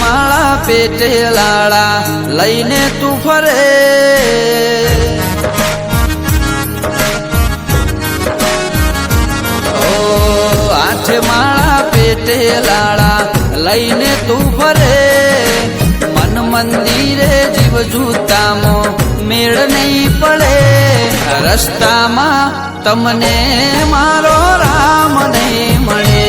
માળા પેટે લાળા લઈને તું ફરે, આઠે માળા પેટે લાળા લઈને તું ફરે, મન મંદિરે જીવ જૂતામાં મેળ નહીં પડે, રસ્તામાં તમને મારો રામ નહીં મળે.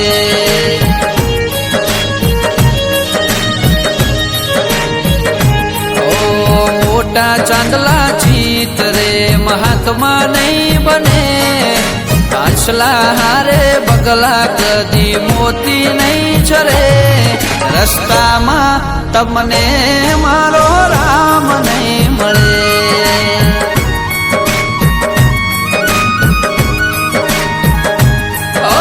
મોટા ચાંદલા ચિતરે મહાત્મા નહીં બને, કાંસલા હારે બગલા કદી મોતી નહીં છરે, રસ્તામાં તમને મારો રામ નહીં મળે. ઓ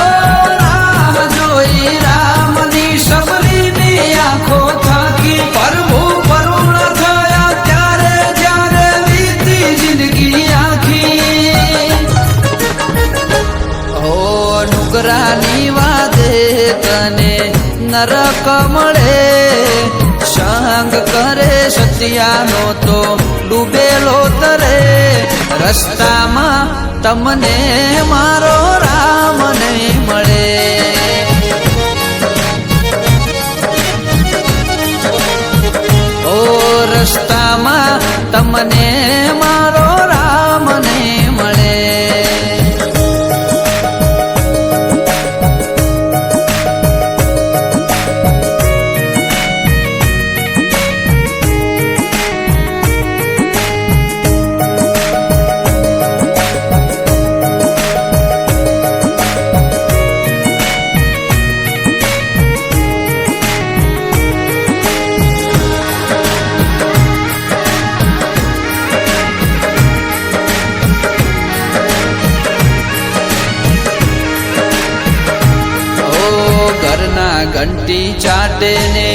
રાહ જોઈ રામની સબરીની આંખો થાકી, પ્રભુ પરુણ થયા ત્યારે જ્યારે વીતી જિંદગી આખી. ઓ નુકરાની વાદે તને નરક મળે, સંગ કરે સત્યાનો તો ડૂબેલો તરે, રસ્તામાં તમને મારો રામ નહીં મળે. ઓ રસ્તામાં તમને મારો રામ નહીં મળે. ઘંટી ચાટે ને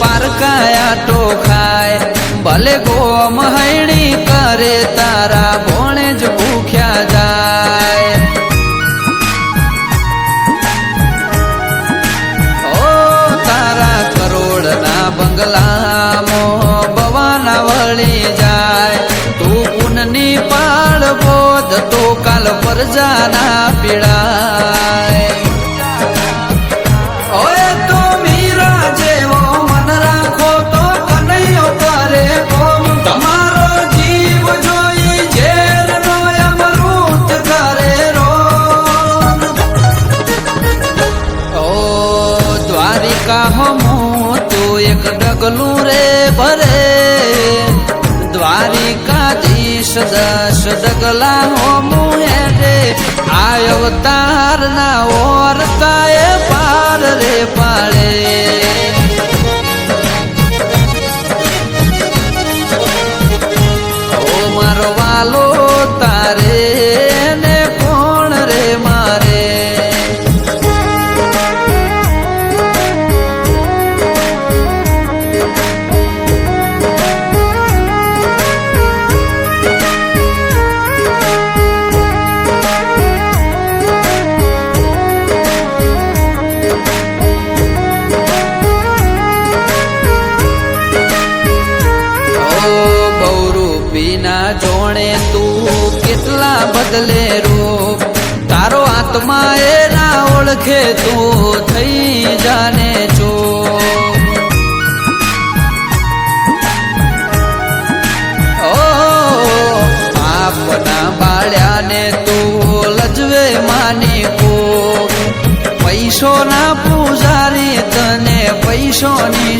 પારકાયા તો ખાય, ભલે ગોમ હૈણી કરે તારા ભોણે જ ભૂખ્યા જાય. ઓ તારા કરોડના બંગલામાં બવાના વળી જાય, તું પુનની પાળ બોધ તો કાલ પરજાના પીડાય. ડગલું રે ભરે દ્વારિકાધીશ 10 ડગલા હોમું હેડે, આ અવતાર ના ઓરતા એ પાર રે પાડે. ઓ મારો વાલો તારે ને કોણ રે મારે. જોણે તું કેટલા બદલે રૂપ, તારો આત્મા એ ના ઓળખે તું થઈ જાને છો. ઓ આપના બાળ્યાને તું લજવે માની કો, પૈસો ના પૂજારી તને પૈસોની